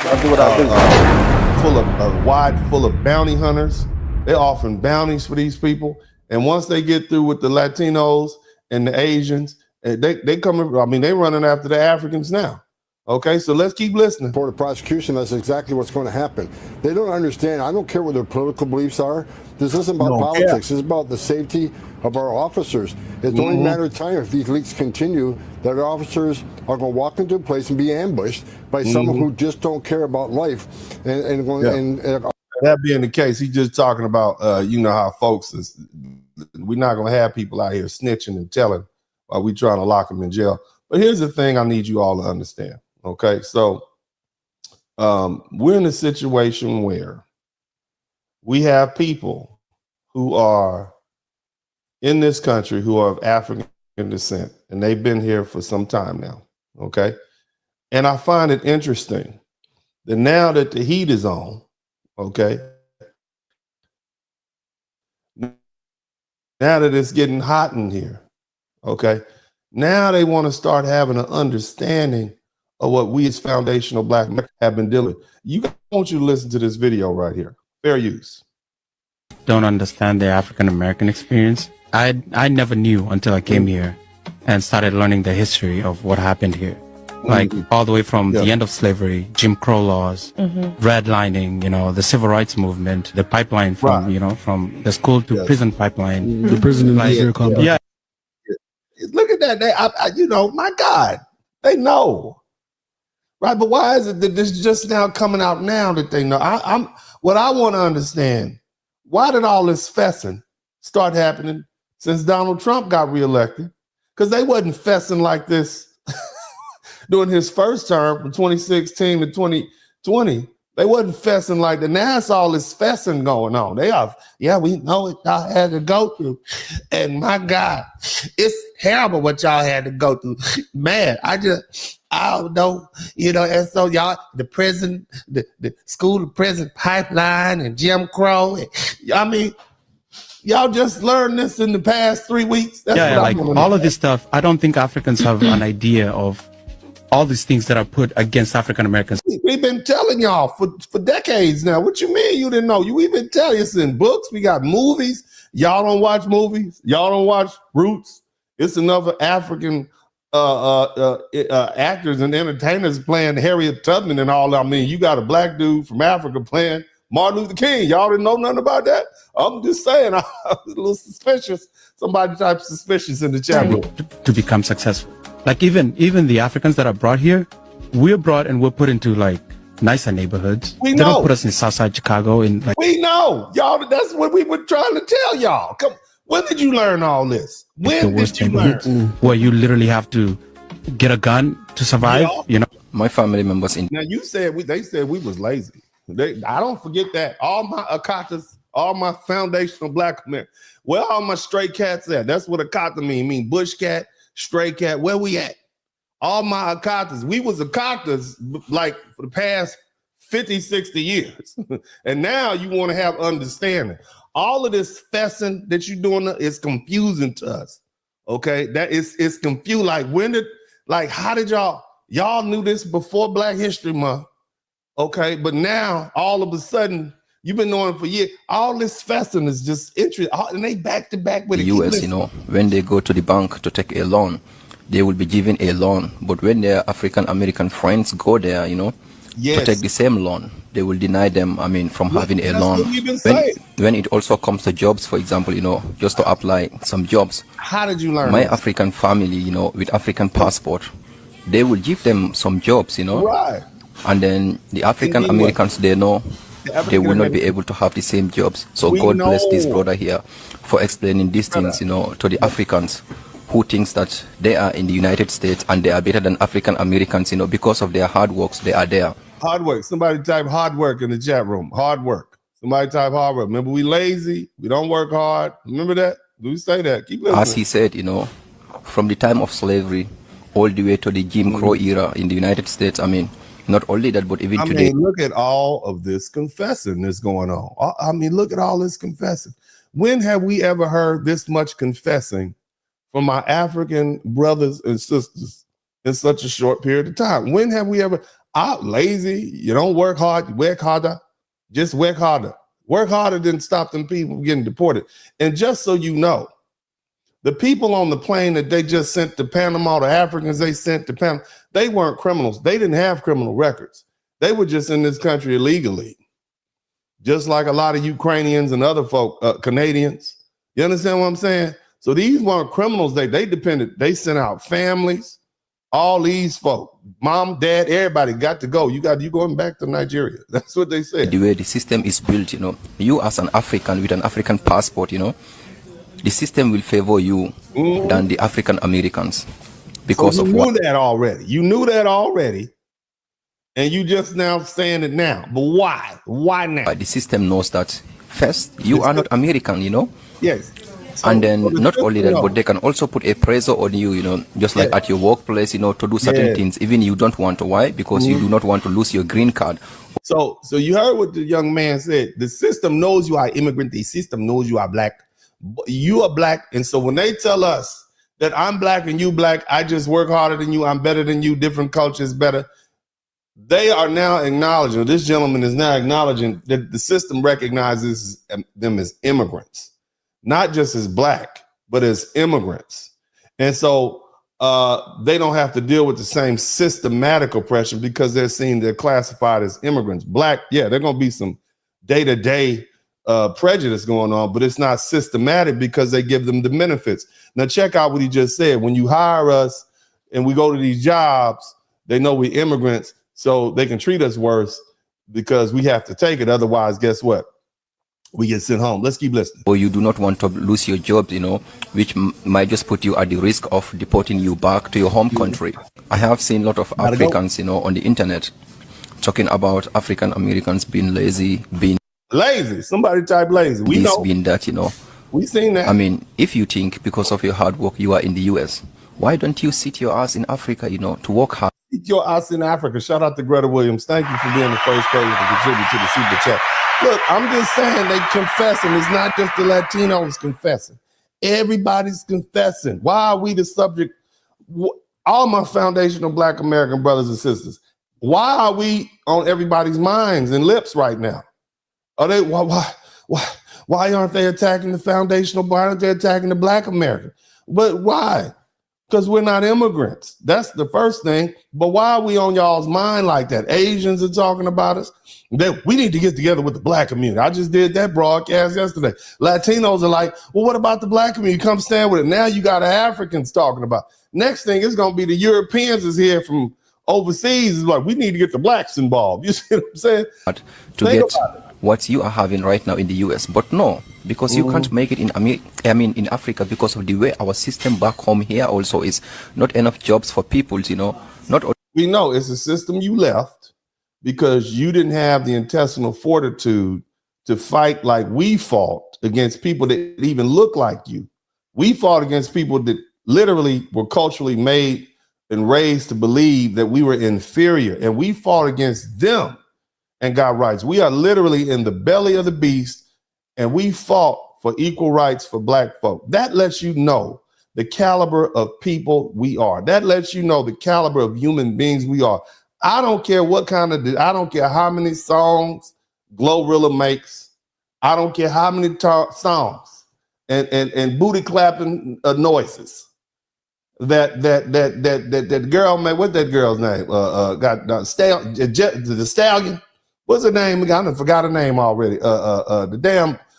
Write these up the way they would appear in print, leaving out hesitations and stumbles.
I do what I do. Full of bounty hunters. They're offering bounties for these people. And once they get through with the Latinos and the Asians, they come. I mean, they're running after the Africans now. Okay, so let's keep listening. For the prosecution, that's exactly what's going to happen. They don't understand. I don't care what their political beliefs are. This isn't about politics. This is about the safety of our officers. It's only a matter of time if these leaks continue that our officers are going to walk into a place and be ambushed by someone who just don't care about life. And that being the case, he's just talking about, you know, how folks is, we're not going to have people out here snitching and telling while we trying to lock them in jail. But here's the thing I need you all to understand. Okay, so we're in a situation where we have people who are in this country who are of African descent, and they've been here for some time now. Okay, and I find it interesting that now that the heat is on, okay, now that it's getting hot in here, okay, now they want to start having an understanding of what we as foundational Black men have been dealing with. I want you to listen to this video right here. Fair use. Don't understand the African American experience. I never knew until I came here and started learning the history of what happened here. Like all the way from the end of slavery, Jim Crow laws, redlining, you know, the civil rights movement, the pipeline from, you know, from the school to prison pipeline. The prison industrial complex. Yeah. Look at that. You know, my God, they know. Right, but why is it that this is just now coming out now that they know? What I want to understand, why did all this fessing start happening since Donald Trump got reelected? Because they wasn't fessing like this during his first term from 2016 to 2020. They wasn't fessing like that. Now it's all this fessing going on. They are, we know what y'all had to go through. And my God, it's terrible what y'all had to go through. Man, I don't know, you know, and so y'all, the prison, the school to prison pipeline and Jim Crow. I mean, y'all just learned this in the past 3 weeks. That's like all of this stuff. I don't think Africans have an idea of all these things that are put against African Americans. We've been telling y'all for decades now. What you mean you didn't know? We've been telling you. It's in books. We got movies. Y'all don't watch movies. Y'all don't watch Roots. It's enough African actors and entertainers playing Harriet Tubman and all. I mean, you got a black dude from Africa playing Martin Luther King. Y'all didn't know nothing about that? I'm just saying. I was a little suspicious. Somebody type suspicious in the chat room. To become successful. Like even the Africans that are brought here, we're brought and we're put into like nicer neighborhoods. We know. They don't put us in Southside Chicago. We know, y'all. That's what we were trying to tell y'all. Come, when did you learn all this? When did you learn? Where you literally have to get a gun to survive. You know. My family members in. Now you said they said we was lazy. I don't forget that. All my Akatas, all my foundational Black Americans. Where all my stray cats at? That's what Akata mean bush cat. Stray cat, where we at? All my Akatas. We was Akatas like for the past 50, 60 years. And now you want to have understanding. All of this fessing that you're doing is confusing to us. Okay? That it's confused. Like how did y'all knew this before Black History Month? Okay, but now all of a sudden you've been knowing for years. All this fessing is just interesting, and they back to back with the US. You know, when they go to the bank to take a loan, they will be given a loan. But when their African American friends go there, you know, to take the same loan, they will deny them. I mean, from having a loan. When it also comes to jobs, for example, you know, just to apply some jobs. How did you learn? My African family, you know, with African passport, they will give them some jobs, you know, right? And then the African Americans, they know. They will not be able to have the same jobs. So God bless this brother here for explaining these things, you know, to the Africans who thinks that they are in the United States and they are better than African Americans, you know, because of their hard works, they are there. Hard work. Somebody type hard work in the chat room. Hard work. Somebody type hard work. Remember, we lazy. We don't work hard. Remember that? Do we say that? Keep listening. As he said, you know, from the time of slavery all the way to the Jim Crow era in the United States, I mean, not only that, but even today. I mean, look at all of this confessing that's going on. I mean, look at all this confessing. When have we ever heard this much confessing from our African brothers and sisters in such a short period of time? When have we ever? Lazy. You don't work hard. You work harder. Just work harder. Work harder than stop them people from getting deported. And just so you know, the people on the plane that they just sent to Panama, the Africans they sent to Panama, they weren't criminals. They didn't have criminal records. They were just in this country illegally. Just like a lot of Ukrainians and other folk, Canadians. You understand what I'm saying? So these weren't criminals. They depended. They sent out families. All these folk, mom, dad, everybody got to go. You going back to Nigeria. That's what they said. The way the system is built, you as an African with an African passport, the system will favor you than the African Americans because so of what? You knew that already. You knew that already. And you just now saying it now. But why? Why now? The system knows that first, you are not American, Yes. So, and then not only that, but they can also put a pressure on you, just like at your workplace, to do certain things, even you don't want to. Why? Because you do not want to lose your green card. So you heard what the young man said. The system knows you are immigrant. The system knows you are black. You are black. And so when they tell us that I'm black and you black, I just work harder than you, I'm better than you, different cultures better. They are now acknowledging, this gentleman is now acknowledging that the system recognizes them as immigrants. Not just as black, but as immigrants. And so they don't have to deal with the same systematic oppression because they're classified as immigrants. Black, yeah, there's going to be some day-to-day prejudice going on, but it's not systematic because they give them the benefits. Now check out what he just said. When you hire us and we go to these jobs, they know we're immigrants, so they can treat us worse because we have to take it. Otherwise, guess what? We get sent home. Let's keep listening. Or you do not want to lose your job, which might just put you at the risk of deporting you back to your home country. I have seen a lot of Africans, on the internet talking about African Americans being lazy, being lazy. Somebody type lazy. We know. Being that, We seen that. I mean, if you think because of your hard work you are in the US, why don't you sit your ass in Africa, to work hard? Sit your ass in Africa. Shout out to Greta Williams. Thank you for being the first person to contribute to the super chat. Look, I'm just saying they confessing. It's not just the Latinos confessing. Everybody's confessing. Why are we the subject? All my foundational Black American brothers and sisters, why are we on everybody's minds and lips right now? Are they why aren't they attacking the foundational? Why aren't they attacking the Black American? But why? Because we're not immigrants. That's the first thing. But why are we on y'all's mind like that? Asians are talking about us. We need to get together with the Black community. I just did that broadcast yesterday. Latinos are like, well, what about the Black community? Come stand with it. Now you got Africans talking about it. Next thing is going to be the Europeans is here from overseas. Is like, we need to get the Blacks involved. You see what I'm saying? To get what you are having right now in the US, but no, because you can't make it in in Africa because of the way our system back home here also is not enough jobs for people, we know it's a system you left because you didn't have the intestinal fortitude to fight like we fought against people that even look like you. We fought against people that literally were culturally made and raised to believe that we were inferior, and we fought against them and got rights. We are literally in the belly of the beast, and we fought for equal rights for Black folk. That lets you know the caliber of people we are. That lets you know the caliber of human beings we are. I don't care what I don't care how many songs Glorilla makes. I don't care how many songs and booty clapping noises that girl made. What's that girl's name? The Stallion. What's her name? I forgot her name already.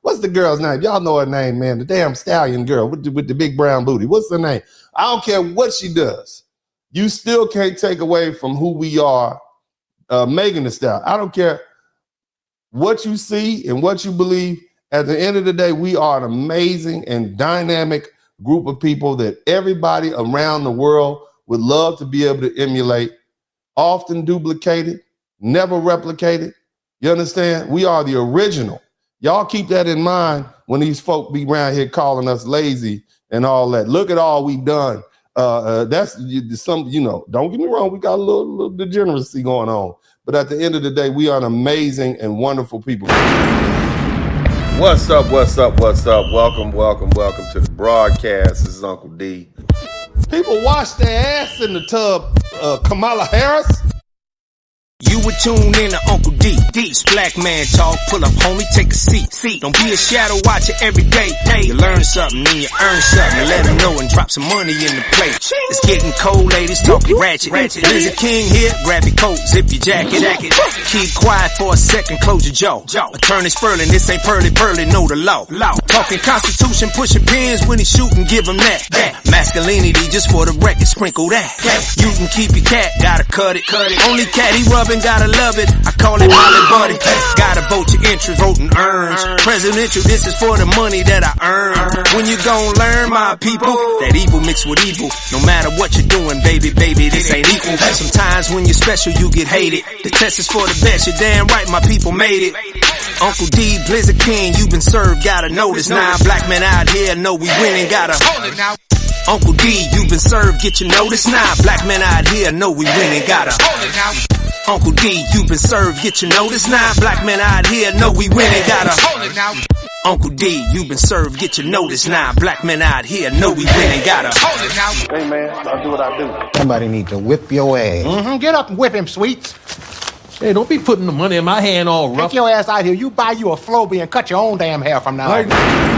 What's the girl's name? Y'all know her name, man. The damn Stallion girl with the big brown booty. What's her name? I don't care what she does. You still can't take away from who we are, Megan Thee Stallion. I don't care what you see and what you believe. At the end of the day, we are an amazing and dynamic group of people that everybody around the world would love to be able to emulate, often duplicated, never replicated. You understand? We are the original. Y'all keep that in mind when these folk be around here calling us lazy and all that. Look at all we've done. That's some, don't get me wrong. We got a little degeneracy going on. But at the end of the day, we are an amazing and wonderful people. What's up? Welcome to the broadcast. This is Uncle D. People wash their ass in the tub, Kamala Harris. You would tune in to Uncle D. This black man talk, pull up homie, take a seat. Don't be a shadow watcher every day. You learn something and you earn something. Let them know and drop some money in the plate. It's getting cold, ladies, talking ratchet. There's a king here, grab your coat, zip your jacket. Keep quiet for a second, close your jaw. Attorney Spurling, this ain't pearly, know the law. Talking Constitution, pushing pins when he shootin', give him that. Masculinity, just for the record, sprinkle that. You can keep your cat, gotta cut it. Only cat he rubbin', gotta love it. I call it Molly Buddy. Gotta vote your interest, voting earns. Presidential, this is for the money that I earn. When you gon' learn, my people, that evil mixed with evil. No matter what you're doing, baby, this ain't equal. Sometimes when you're special, you get hated. The test is for the best, you're damn right, my people made it. Uncle D, Blizzard King, you been served, gotta notice. Now black men out here know we winning, gotta hold it now. Uncle D, you been served, get your notice. Now black men out here know we winning, gotta hold it now. Uncle D, you been served, get your notice. Now black men out here know we winning, gotta hold it now. Uncle D, you been served, get your notice. Now black men out here know we winning, gotta hold it now. Hey man, I'll do what I do. Somebody need to whip your ass. Get up and whip him, Sweets. Hey, don't be putting the money in my hand all rough. Take your ass out here. You buy you a Flowbee and cut your own damn hair from now on.